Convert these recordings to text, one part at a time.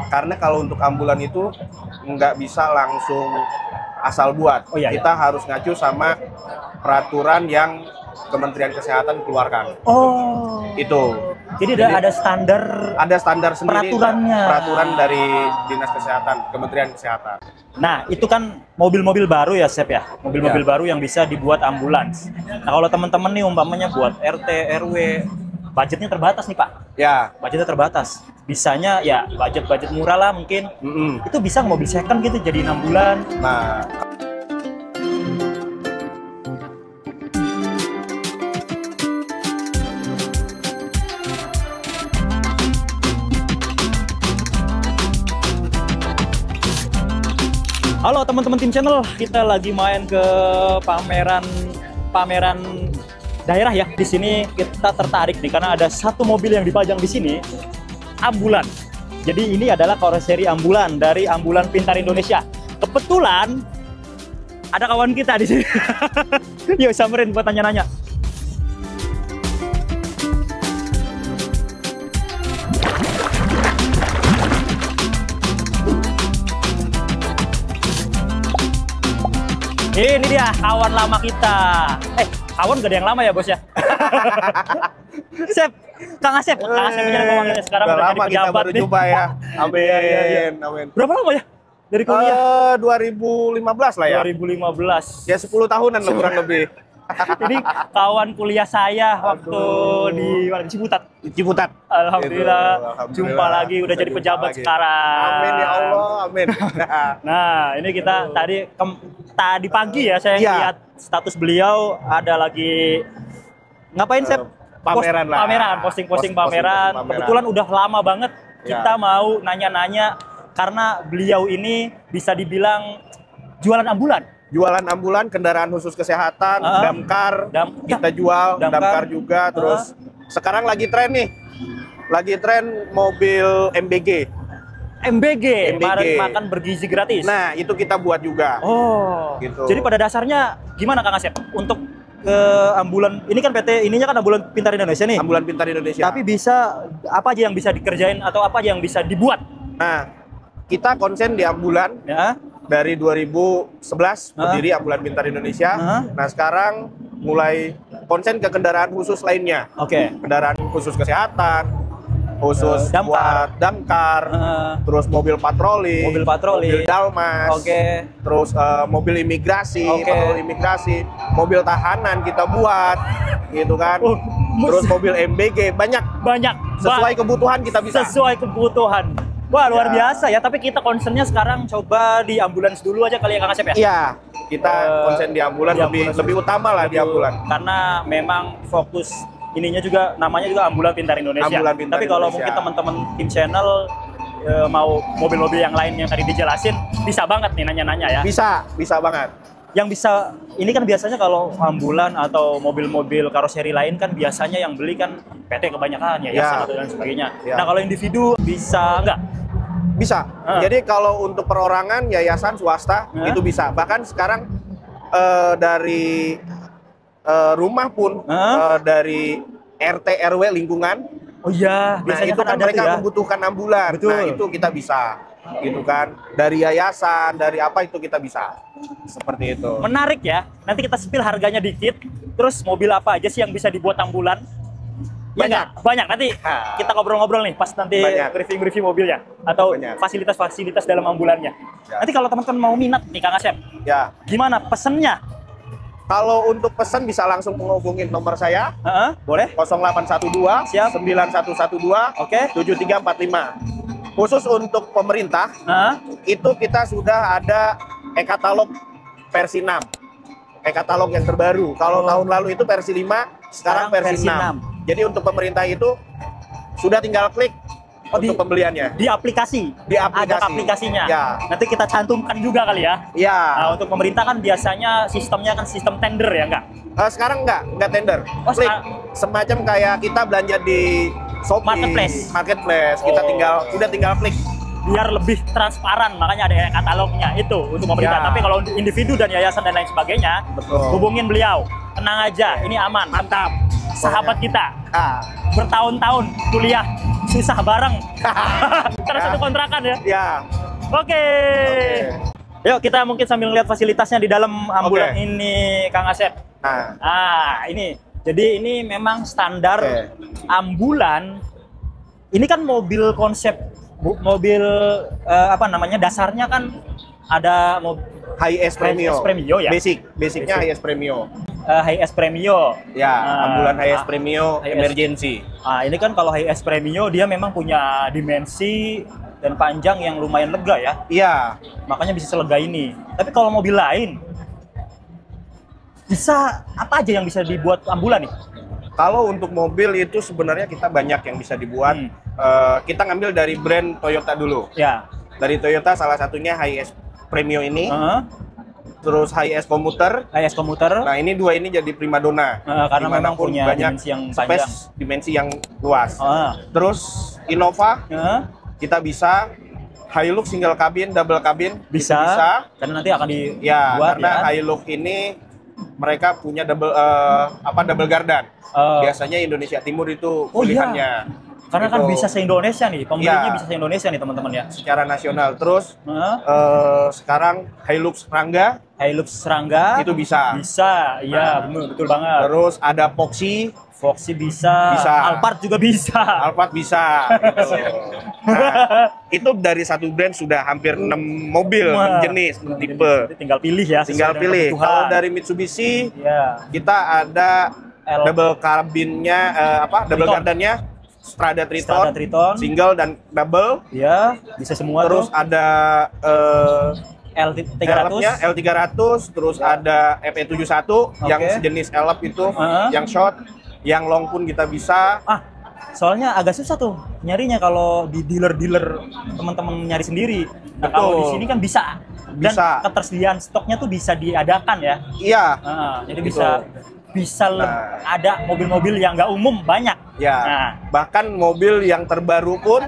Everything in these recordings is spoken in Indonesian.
Karena kalau untuk ambulan itu nggak bisa langsung asal buat. Oh, iya, Kita harus ngacu sama peraturan yang Kementerian Kesehatan keluarkan. Oh. Itu. Jadi ada standar. Ada standar sendiri. Peraturannya. Peraturan dari Dinas Kesehatan, Kementerian Kesehatan. Nah, itu kan mobil-mobil baru ya, Sep ya? Mobil-mobil baru yang bisa dibuat ambulans. Nah, kalau teman-teman nih umpamanya buat RT, RW, budgetnya terbatas nih, Pak. Ya. Budgetnya terbatas. Bisanya ya budget murah lah mungkin. Itu bisa mobil second gitu jadi 6 bulan. Nah, Halo teman-teman tim channel, kita lagi main ke pameran daerah ya. Di sini kita tertarik nih karena ada satu mobil yang dipajang di sini, ambulan. Jadi ini adalah karoseri ambulan dari Ambulan Pintar Indonesia. Kebetulan ada kawan kita di sini. Yuk samperin buat tanya-nanya. Ini dia kawan lama kita. Kawan gak ada yang lama ya bos ya? Sep, Kang Asep. Kang Asep aja ngomongnya sekarang udah jadi pejabat kita baru nih. coba ya. Amin, amin. Berapa lama ya dari kuliah? 2015 lah ya. 2015. Ya 10 tahunan lah kurang lebih. Ini kawan kuliah saya waktu di Ciputat. Ciputat. Alhamdulillah, Alhamdulillah. Jumpa lagi, udah jadi pejabat sekarang. Amin ya Allah, amin. Nah, ini kita tadi pagi ya saya lihat status beliau ada lagi ngapain Sep? Pameran lah. Pameran, posting pameran. Kebetulan udah lama banget kita mau nanya-nanya karena beliau ini bisa dibilang jualan ambulan. Jualan ambulan, kendaraan khusus kesehatan, damkar, kita jual, damkar juga. Terus sekarang lagi tren nih, lagi tren mobil MBG. MBG. Makan bergizi gratis. Nah, itu kita buat juga. Oh, gitu. Jadi pada dasarnya gimana Kang Asep untuk ke ambulan ini kan PT ininya kan Ambulan Pintar Indonesia nih. Ambulan Pintar Indonesia. Tapi bisa apa aja yang bisa dikerjain atau apa aja yang bisa dibuat? Nah, kita konsen di ambulan. Ya. Dari 2011 berdiri Ambulan Pintar Indonesia. Nah sekarang mulai konsen ke kendaraan khusus lainnya. Oke. Kendaraan khusus kesehatan, khusus buat damkar, terus mobil patroli, mobil dalmas, terus mobil imigrasi, patroli imigrasi, mobil tahanan kita buat, gitu kan. Terus mobil MBG banyak sesuai kebutuhan kita bisa. Sesuai kebutuhan. Wah, luar biasa ya, tapi kita concernnya sekarang coba di ambulans dulu aja kali ya Kang Asep ya? Iya, kita konsen di ambulan, lebih utama lah di ambulan. Karena memang fokus ininya juga, namanya juga Ambulan Pintar Indonesia. Ambulan Pintar tapi kalau Indonesia. mungkin teman-teman tim channel mau mobil-mobil yang lain yang tadi dijelasin, bisa banget nih nanya-nanya ya? Bisa banget. Yang bisa, ini kan biasanya kalau ambulan atau mobil-mobil karoseri lain kan biasanya yang beli kan PT kebanyakan ya, dan sebagainya. Nah kalau individu bisa nggak? Bisa. Jadi kalau untuk perorangan, yayasan, swasta itu bisa. Bahkan sekarang dari rumah pun, dari RT RW lingkungan. Oh iya, nah itu kan mereka membutuhkan ambulan. Betul. Nah itu kita bisa, gitu kan. Dari yayasan, dari apa itu kita bisa. Seperti itu. Menarik ya. Nanti kita spill harganya dikit. Terus mobil apa aja sih yang bisa dibuat ambulan? Banyak. Nanti kita ngobrol-ngobrol nih pas nanti review mobilnya atau fasilitas-fasilitas dalam ambulannya. Nanti kalau teman-teman mau minat nih Kang Asep, gimana pesennya? Kalau untuk pesan bisa langsung menghubungin nomor saya. Boleh. 0812 9112 7345. Khusus untuk pemerintah, itu kita sudah ada e-katalog versi 6. E-katalog yang terbaru. Kalau tahun lalu itu versi 5, sekarang versi 6. Jadi untuk pemerintah itu sudah tinggal klik untuk pembeliannya. Di aplikasi? Ada aplikasinya? Ya. Nanti kita cantumkan juga kali ya? Iya. Nah, untuk pemerintah kan biasanya sistemnya kan sistem tender ya enggak? Sekarang enggak tender. Klik semacam kayak kita belanja di Shopee, marketplace. Kita udah tinggal klik. Biar lebih transparan, makanya ada katalognya itu untuk pemerintah. Tapi kalau individu dan yayasan dan lain sebagainya, hubungin beliau. Tenang aja, ini aman. Mantap. Sahabat kita bertahun-tahun kuliah susah bareng. Karena satu kontrakan ya. Ya. Oke. Yuk kita mungkin sambil lihat fasilitasnya di dalam ambulan ini, Kang Asep. Ini. Jadi ini memang standar ambulan. Ini kan mobil konsep mobil dasarnya kan ada HS Premio ya. Basicnya HS Premio. HS Premio. Ya, ambulan HS Premio emergency. Ini kan kalau HS Premio dia memang punya dimensi dan panjang yang lumayan lega ya. Iya. Makanya bisa selega ini. Tapi kalau mobil lain bisa apa aja yang bisa dibuat ambulan nih? Kalau untuk mobil itu sebenarnya kita banyak yang bisa dibuat. Kita ngambil dari brand Toyota dulu. Ya. Dari Toyota salah satunya HS Premio ini. Terus HS Commuter. HS Commuter. Nah ini dua ini jadi primadona. Karena memang punya banyak dimensi yang panjang. Dimensi yang luas. Terus Innova. Kita bisa Hilux single cabin, double cabin. Bisa. Karena nanti akan dibuat karena Hilux ini mereka punya double gardan. Biasanya Indonesia Timur itu pilihannya. Karena kan bisa se-Indonesia nih, pembelinya bisa se-Indonesia nih teman-teman ya. Secara nasional. Terus sekarang Hilux Serangga itu bisa. Bisa, iya betul banget. Terus ada Foxy bisa. Alphard juga bisa. Alphard bisa. Itu dari satu brand sudah hampir 6 mobil, 6 jenis, 6 tipe. Tinggal pilih ya. Tinggal pilih. Kalau dari Mitsubishi, kita ada double cabinnya, double gardannya, Strada Triton, single dan double. Ya, bisa semua. Terus ada L300, terus ada FE71 yang sejenis Elf itu, yang short. Yang long pun kita bisa. Soalnya agak susah tuh nyarinya kalau di dealer-dealer teman-teman nyari sendiri. Nah, kalau di sini kan bisa. Dan ketersediaan stoknya tuh bisa diadakan ya. Iya. Jadi bisa ada mobil-mobil yang nggak umum banyak. Ya. Bahkan mobil yang terbaru pun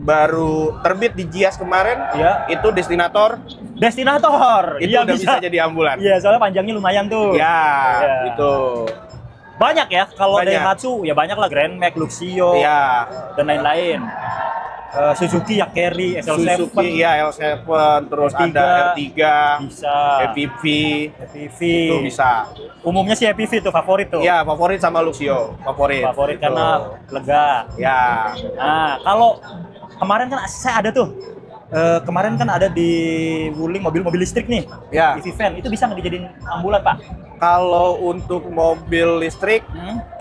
baru terbit di Gias kemarin. Itu Destinator. Itu udah bisa jadi ambulan. Iya, soalnya panjangnya lumayan tuh. Itu. Banyak ya, kalau Daihatsu ya banyak lah, Grand Max, Luxio, dan lain-lain. Suzuki ya Carry, SL7. Suzuki L7, terus R3, ada R3, bisa. EPV, itu bisa. Umumnya sih EPV tuh favorit tuh. Iya, favorit sama Luxio, favorit gitu. Karena lega. Nah, kalau kemarin kan saya ada tuh. Kemarin kan ada di Wuling mobil-mobil listrik nih, EV van, itu bisa nggak dijadiin ambulan, Pak? Kalau untuk mobil listrik,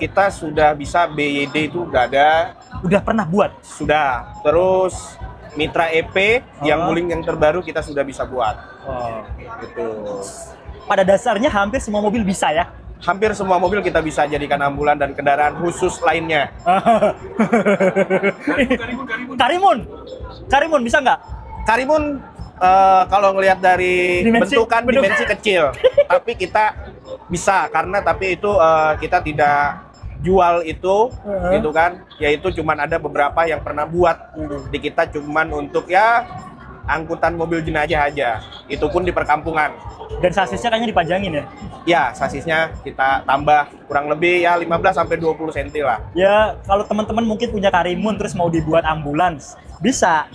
kita sudah bisa BYD itu udah ada. Udah pernah buat? Sudah. Terus Mitra EP yang Wuling yang terbaru kita sudah bisa buat. Gitu. Pada dasarnya hampir semua mobil bisa ya? Hampir semua mobil kita bisa jadikan ambulan dan kendaraan khusus lainnya. Karimun bisa nggak? Karimun kalau ngelihat dari bentukan dimensi kecil, tapi kita bisa karena itu kita tidak jual itu, gitu kan? Yaitu cuman ada beberapa yang pernah buat di kita cuman untuk angkutan mobil jenazah aja. Itu pun di perkampungan. Dan sasisnya kayaknya dipanjangin ya? Ya, sasisnya kita tambah kurang lebih 15 sampai 20 cm lah. Ya, kalau teman-teman mungkin punya Karimun terus mau dibuat ambulans, bisa.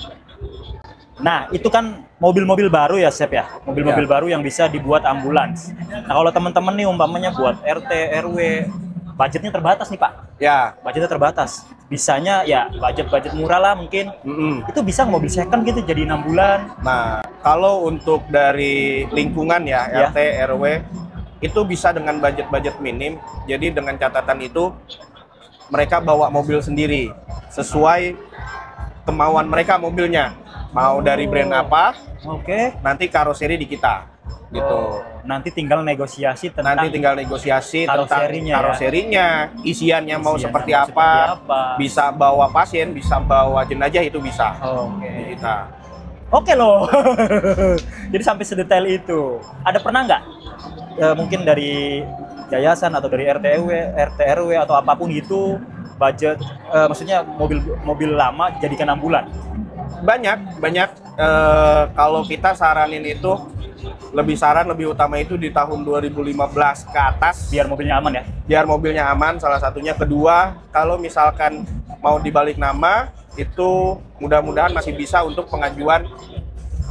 Nah, itu kan mobil-mobil baru ya, Sep ya? Mobil-mobil baru yang bisa dibuat ambulans. Nah, kalau teman-teman nih umpamanya buat RT, RW, budgetnya terbatas nih, Pak. Ya. Budgetnya terbatas. Bisanya ya budget murah lah mungkin. Itu bisa mobil second gitu jadi 6 bulan. Nah, kalau untuk dari lingkungan RT, RW, itu bisa dengan budget minim. Jadi dengan catatan itu, mereka bawa mobil sendiri. Sesuai kemauan mereka mobilnya. Mau dari brand apa, nanti karoseri di kita, gitu. Nanti tinggal negosiasi tentang karoserinya, isiannya mau seperti apa. Bisa bawa pasien, bisa bawa jenazah, itu bisa. Oke loh. Jadi sampai sedetail itu. Ada pernah nggak mungkin dari yayasan atau dari RT RW atau apapun itu budget, maksudnya mobil lama jadikan ambulan? Banyak. Kalau kita saranin itu lebih utama itu di tahun 2015 ke atas, biar mobilnya aman ya. Biar mobilnya aman, salah satunya. Kedua, kalau misalkan mau dibalik nama, itu mudah-mudahan masih bisa untuk pengajuan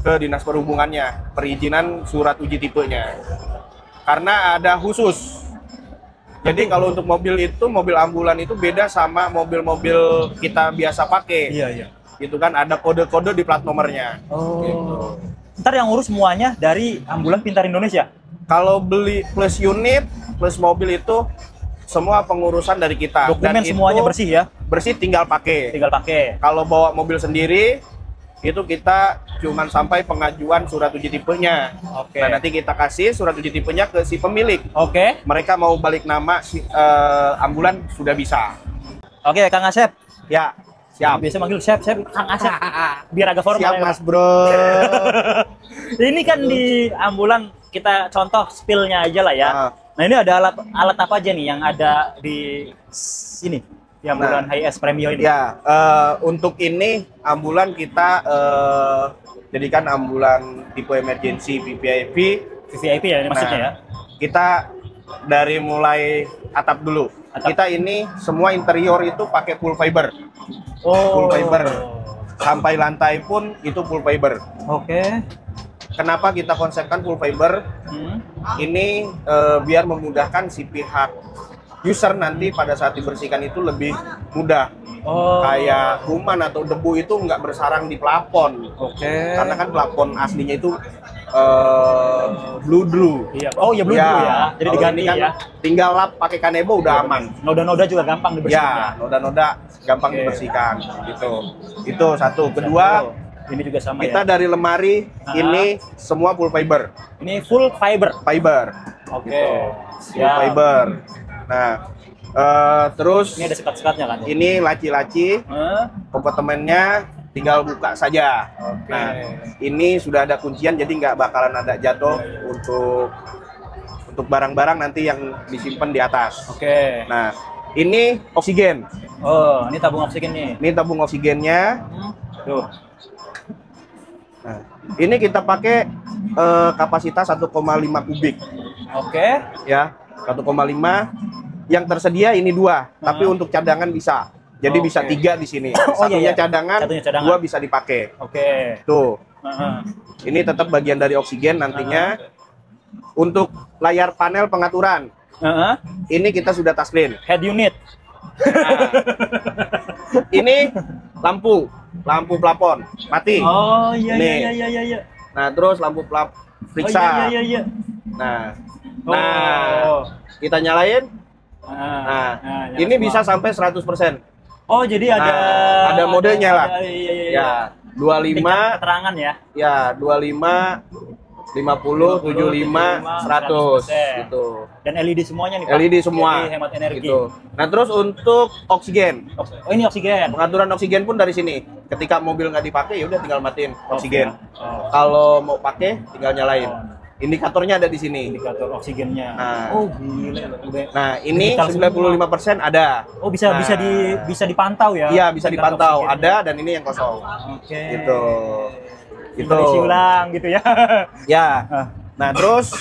ke Dinas Perhubungannya, perizinan surat uji tipenya. Karena ada khusus. Jadi kalau untuk mobil itu, mobil ambulan itu beda sama mobil-mobil kita biasa pakai. Iya, iya. Gitu kan, ada kode-kode di plat nomornya. Oh. Gitu. Ntar yang ngurus semuanya dari Ambulan Pintar Indonesia? Kalau beli plus unit, plus mobil itu semua pengurusan dari kita. Dokumen Dan semuanya itu bersih ya? Bersih, tinggal pakai. Tinggal pakai. Kalau bawa mobil sendiri, itu kita cuman sampai pengajuan surat uji tipenya. Oke. Nah, nanti kita kasih surat uji tipenya ke si pemilik. Oke. Mereka mau balik nama ambulan sudah bisa. Oke, Kang Asep. Ya, siap. Biasa manggil Chef, Kang Asep. Biar agak formal. Siap, ya. Mas Bro. Ini kan di ambulan kita contoh spillnya aja lah ya. Nah, ini ada alat apa aja nih yang ada di sini? Di ambulan HiS Premio ini. Ya, untuk ini ambulan kita jadikan ambulan tipe emergency VVIP. VVIP ya ini maksudnya ya. Kita dari mulai atap dulu. Kita ini semua interior itu pakai full fiber. Oh. Full fiber. Sampai lantai pun itu full fiber. Oke. Kenapa kita konsepkan full fiber? Ini biar memudahkan si pihak user nanti pada saat dibersihkan itu lebih mudah. Kayak kuman atau debu itu nggak bersarang di plafon. Oke. Karena kan plafon aslinya itu blue. Iya. Oh iya blue ya. Jadi Kalau diganti ini kan ya. tinggal lap pakai kanebo udah aman. Noda-noda juga gampang dibersihkan. Ya, noda-noda gampang dibersihkan gitu. Itu satu. Kedua, ini juga sama kita ya. dari lemari ini semua full fiber. Ini full fiber. Fiber. Oke. Gitu. Full fiber. Nah, terus Ini ada sekat-sekatnya kan? ini laci-laci, kompartemennya tinggal buka saja. Oke. Nah, ini sudah ada kuncian jadi nggak bakalan ada jatuh untuk barang-barang nanti yang disimpan di atas. Oke. Nah, ini oksigen. Oh, ini tabung oksigen nih. Ini tabung oksigennya. Tuh. Nah, ini kita pakai kapasitas 1,5 kubik. Oke. Ya, 1,5. Yang tersedia ini 2, tapi untuk cadangan bisa. Jadi bisa 3 di sini. Satunya cadangan, Satunya cadangan. 2 bisa dipakai. Oke. Tuh. Ini tetap bagian dari oksigen nantinya. Untuk layar panel pengaturan, ini kita sudah touchscreen. Head unit. Nah, ini lampu plafon mati. Oh iya Nih. iya. Nah, terus lampu periksa. Oh, iya. Nah, kita nyalain. Nah, ini bisa sampai 100%. Oh, jadi ada modenya lah. Iya. Ya, 25, Tingkat keterangan ya. ya 25, 50, 75, 100 gitu. Dan LED semuanya nih, Pak. LED semua. Jadi hemat energi. Gitu. Nah, terus untuk oksigen. Oh, ini oksigen. Pengaturan oksigen pun dari sini. Ketika mobil nggak dipakai, ya udah tinggal matiin oksigen. Oh. Kalau mau pakai, tinggal nyalain. Indikatornya ada di sini. Indikator oksigennya. Nah. Oh, gila. Nah, ini Digital 95% ada. Oh, bisa bisa dipantau ya. Iya, bisa Indikator dipantau. oksigennya. Ada dan ini yang kosong. Oke. Gitu. Gitu. Isi ulang gitu ya. Ya. Nah, terus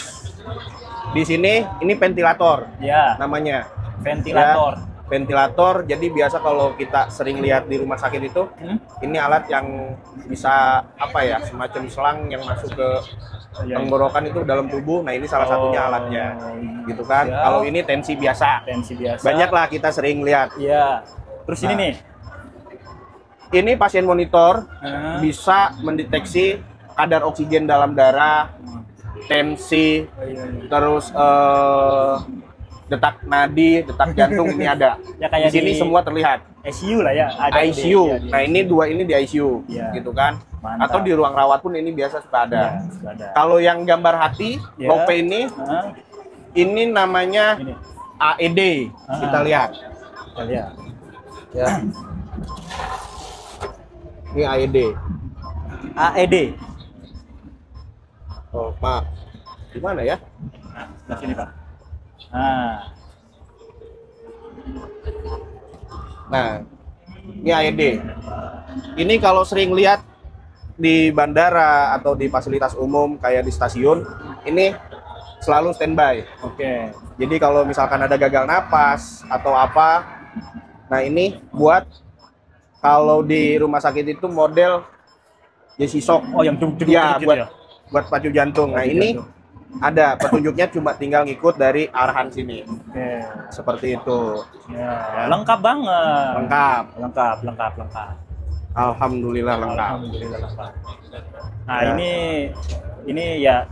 di sini ini ventilator Ya, namanya. ventilator. Ya, ventilator. Jadi biasa kalau kita sering lihat di rumah sakit itu, ini alat yang bisa apa ya, semacam selang yang masuk ke tenggorokan itu dalam tubuh. Nah, ini salah satunya alatnya. Gitu kan. Ya. Kalau ini tensi biasa. Tensi biasa. Banyak lah kita sering lihat. Iya. Terus ini nih. Ini pasien monitor bisa mendeteksi kadar oksigen dalam darah, tensi, terus detak nadi, detak jantung ini ada. Ya, kayak di sini di semua terlihat. ICU lah ya. Ada ICU. di- Nah, ini 2 ini di ICU, Ya. gitu kan? Mantap. Atau di ruang rawat pun ini biasa suka ada. Ya, sudah ada. Kalau yang gambar hati, Ya. lope ini namanya Ini. AED. Kita lihat. Kita lihat. Ya. Ini AED. AED. Oh, maaf. Gimana ya? Nah, sebelah sini, Pak. Nah, Nah, ini AED. Ini kalau sering lihat di bandara atau di fasilitas umum kayak di stasiun, ini selalu standby. oke. Jadi kalau misalkan ada gagal napas atau apa, nah ini buat Kalau di rumah sakit itu model Jesse Shock. Oh, yang duduk Ya, gitu buat ya. buat pacu jantung. Nah, ini ada petunjuknya, cuma tinggal ngikut dari arahan sini. Oke. Seperti itu. Ya, lengkap banget. Lengkap. Lengkap. Alhamdulillah lengkap. Alhamdulillah lengkap. Nah, Ya. ini ya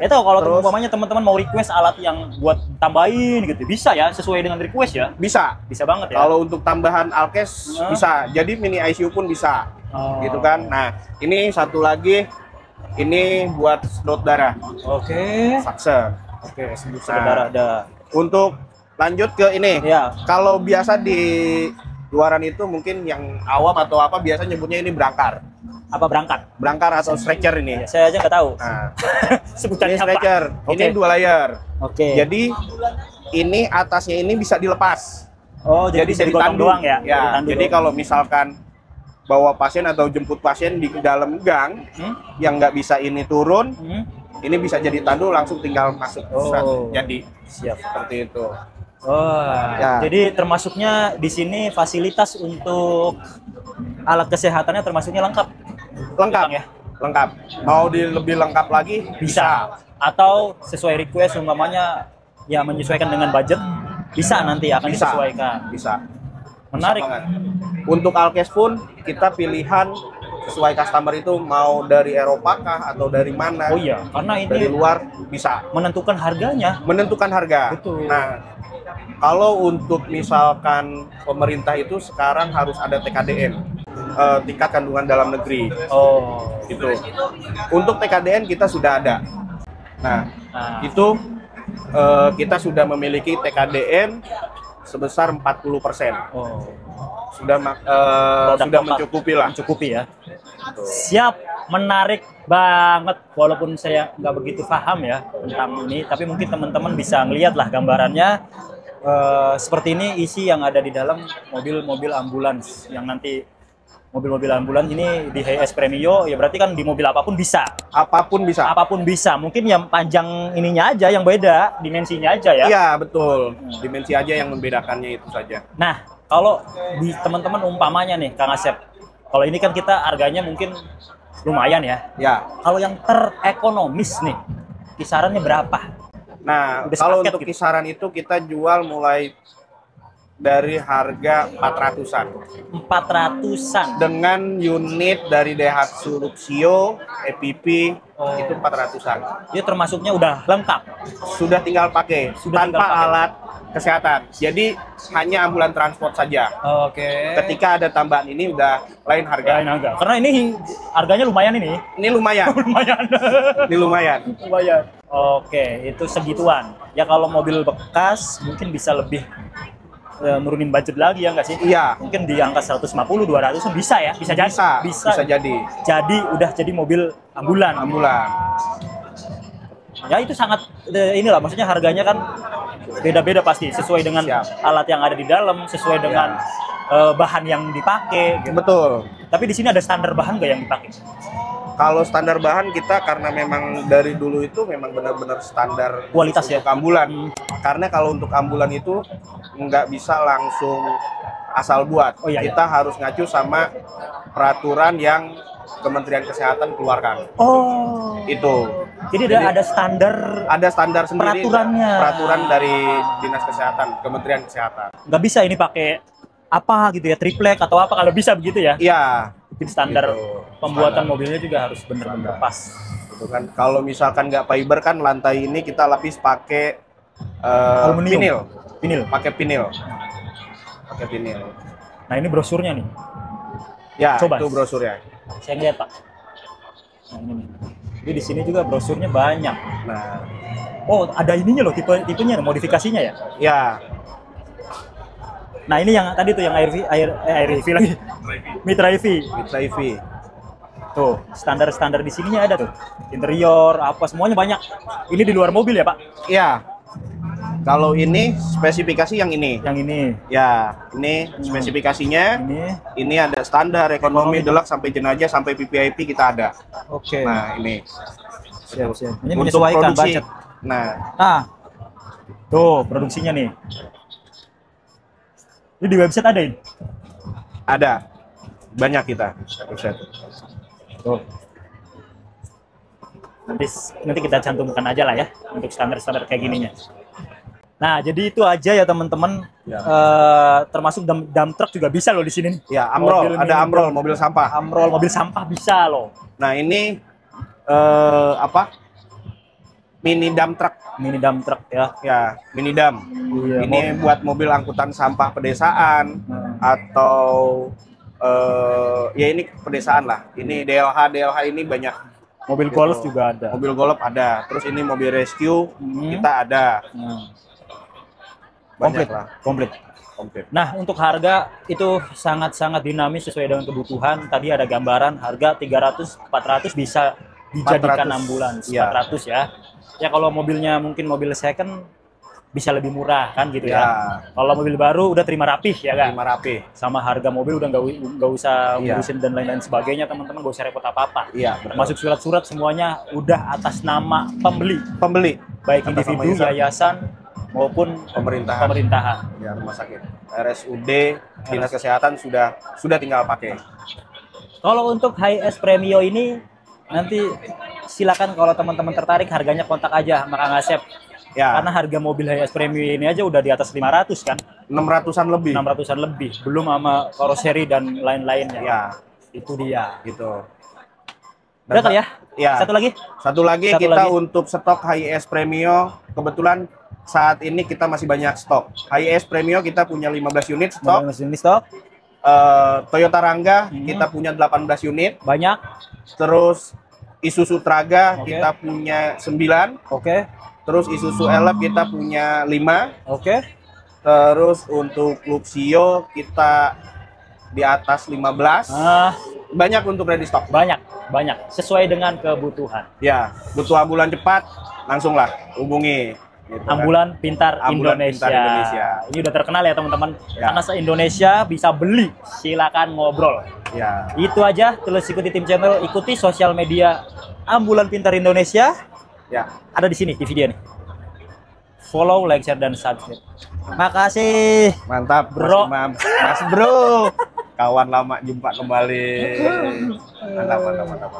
itu kalau Terus? umpamanya teman-teman mau request alat yang buat tambahin gitu, bisa ya sesuai dengan request ya. Bisa. Bisa banget ya. Kalau untuk tambahan Alkes bisa. Jadi mini ICU pun bisa. Oh. Gitu kan. Nah, ini satu lagi, ini buat sedot darah. Oke. Sakse. Oke, saudara ada. Untuk lanjut ke ini. Ya. Kalau biasa di luaran itu mungkin yang awam atau apa biasa nyebutnya ini berangkar. Apa berangkat? Berangkar atau stretcher ini. Ya, saya aja nggak tahu. Nah, Sebutannya ini apa? stretcher. Oke. Ini 2 layer. Oke. Jadi ini atasnya ini bisa dilepas. Oh, jadi bisa digotong ditandung. doang ya? Ya. Ditandung Jadi doang. kalau misalkan bawa pasien atau jemput pasien di dalam gang yang nggak bisa ini turun, ini bisa jadi tandu langsung tinggal masuk. Oh. Jadi Siap. seperti itu. Oh, Ya. jadi termasuknya di sini fasilitas untuk alat kesehatannya termasuknya lengkap. Lengkap Ya? Lengkap. Mau lebih lengkap lagi Bisa. Atau sesuai request umpamanya ya menyesuaikan dengan budget, bisa nanti akan Bisa. disesuaikan. Bisa. Menarik. Bisa banget. Untuk Alkes pun kita pilihan sesuai customer itu mau dari Eropa kah atau dari mana. Oh iya, karena Dari ini luar bisa menentukan harganya. menentukan harga. Betul. Nah, kalau untuk misalkan pemerintah itu sekarang harus ada TKDN, tingkat kandungan dalam negeri. Oh, Gitu. Untuk TKDN kita sudah ada. Nah, nah, itu kita sudah memiliki TKDN sebesar 40%. oh, Sudah Produk sudah lokal. mencukupi lah. mencukupi ya. Siap, menarik banget. Walaupun saya nggak begitu paham ya tentang ini, tapi mungkin teman-teman bisa ngeliat lah gambarannya. Seperti ini isi yang ada di dalam mobil-mobil ambulans yang nanti mobil-mobil ambulans ini di HS Premio ya berarti kan di mobil apapun bisa. Apapun bisa. Apapun bisa. Mungkin yang panjang ininya aja yang beda, dimensinya aja ya. Iya, betul. Dimensi aja yang membedakannya itu saja. Nah, kalau di teman-teman umpamanya nih Kang Asep, kalau ini kan kita harganya mungkin lumayan ya. Ya. Kalau yang terekonomis nih, kisarannya berapa? Nah, Udah kalau sepaket untuk gitu. kisaran itu kita jual mulai dari harga 400-an 400-an. dengan unit dari Daihatsu Luxio, EPP itu 400-an. Dia termasuknya udah lengkap. Sudah tinggal pakai Sudah tanpa tinggal pakai. alat kesehatan. Jadi hanya ambulan transport saja. Oke. Ketika ada tambahan ini udah lain harga. Lain harga. Karena ini harganya lumayan ini. Ini lumayan. Lumayan. Ini lumayan. Lumayan. Oke, itu segituan. Ya kalau mobil bekas mungkin bisa lebih nurunin budget lagi ya nggak sih? Iya. Mungkin di angka 150 200 bisa ya? Bisa jadi. Bisa jadi. Jadi udah jadi mobil ambulan. Ambulan. Ya itu sangat inilah maksudnya harganya kan beda-beda pasti sesuai dengan Siap. alat yang ada di dalam, sesuai dengan bahan yang dipakai gitu. Betul. Tapi di sini ada standar bahan nggak yang dipakai? Kalau standar bahan kita karena memang dari dulu itu memang benar-benar standar Kualitas ya? untuk ambulan. Karena kalau untuk ambulan itu nggak bisa langsung asal buat. Oh, iya, Kita harus ngacu sama peraturan yang Kementerian Kesehatan keluarkan. Oh. Itu. Jadi ada standar, Ada standar sendiri. Peraturannya. Peraturan dari Dinas Kesehatan, Kementerian Kesehatan. nggak bisa ini pakai apa gitu ya, triplek atau apa kalau bisa begitu ya? Iya. Mungkin standar Gitu. pembuatan Standar. mobilnya juga harus bener-bener pas. Gitu kan. Kalau misalkan nggak fiber kan lantai ini kita lapis pakai Aluminium. vinil. Vinil. Pakai vinil. Pakai vinil. Nah ini brosurnya nih, Ya, Coba. itu brosurnya. saya lihat Pak. Nah ini nih. Jadi di sini juga brosurnya banyak. Nah, Oh ada ininya loh, tipenya, modifikasinya ya. ya, Nah ini yang tadi tuh yang air EV lagi, Mitra EV. Mitra EV. Tuh standar-standar di sininya ada tuh, interior apa semuanya banyak. Ini di luar mobil ya Pak? Iya. Kalau ini spesifikasi yang ini. Yang ini, Ya, ini spesifikasinya. ini. Ini ada standar ekonomi, deluxe sampai jenajah sampai VVIP kita ada. Oke. Nah, ini. Siap. Ini Untuk menyesuaikan produksi. budget. Nah, Nah, tuh produksinya nih. Ini di website ada ini. ada. Banyak kita. Buset. Tuh. Nanti kita cantumkan aja lah ya untuk standar-standar kayak gininya. Nah, jadi itu aja ya teman-teman. Ya. Termasuk dump truck juga bisa loh di sini. Ya, Amrol, ada Amrol, mobil sampah. Amrol, mobil sampah bisa loh. Nah, ini mini dump truck. Mini dump truck ya. Ya, mini dump. Iya, Ini buat mobil angkutan sampah pedesaan atau ya ini pedesaan lah. Ini DLH ini banyak. Mobil Gitu. golf juga ada. Mobil golf ada. Terus ini mobil rescue kita ada. Banyak lah. Komplit. Nah, untuk harga itu sangat-sangat dinamis sesuai dengan kebutuhan. Tadi ada gambaran harga 300-400 bisa dijadikan 400. ambulans. Ya. 400 ya. Ya kalau mobilnya mungkin mobil second bisa lebih murah kan gitu ya. Kalau mobil baru udah terima rapih ya kan. Terima rapih. Sama harga mobil udah nggak usah Iya. ngurusin dan lain-lain sebagainya, teman-teman nggak usah repot apa-apa. Iya, betul. Termasuk surat-surat semuanya udah atas nama pembeli, baik Atas nama individu, yayasan maupun pemerintahan. Ya, rumah sakit. RSUD, Dinas Kesehatan sudah tinggal pakai. Kalau untuk HS Premio ini nanti silakan kalau teman-teman tertarik harganya kontak aja sama Kang Asep. Ya. Karena harga mobil HS Premio ini aja udah di atas 500 kan. 600-an lebih. 600-an lebih, belum sama karoseri dan lain-lainnya. Ya, Itu dia. gitu. Udah kali ya? Ya. Satu lagi? Satu lagi kita untuk stok HIS Premio, kebetulan saat ini kita masih banyak stok. HIS Premio kita punya 15 unit stok. Ini stok. Toyota Rangga kita punya 18 unit. Banyak. Terus Isuzu Traga Oke. kita punya 9. Oke. Terus Isuzu Elf kita punya 5. Oke. Terus untuk Luxio kita di atas 15. Banyak untuk ready stock. Banyak. Sesuai dengan kebutuhan. Ya, butuh ambulan cepat, langsunglah hubungi. Gitu kan. Ambulan Pintar Indonesia. Ini udah terkenal ya teman-teman. Ya. Karena se-Indonesia bisa beli. Silakan ngobrol. Ya. Itu aja. Terus ikuti tim channel, ikuti sosial media Ambulan Pintar Indonesia. Ya. Ada di sini di video nih. Follow, like, share, dan subscribe. Makasih. Mantap, Bro. Mas Bro. Kawan lama jumpa kembali. Mantap.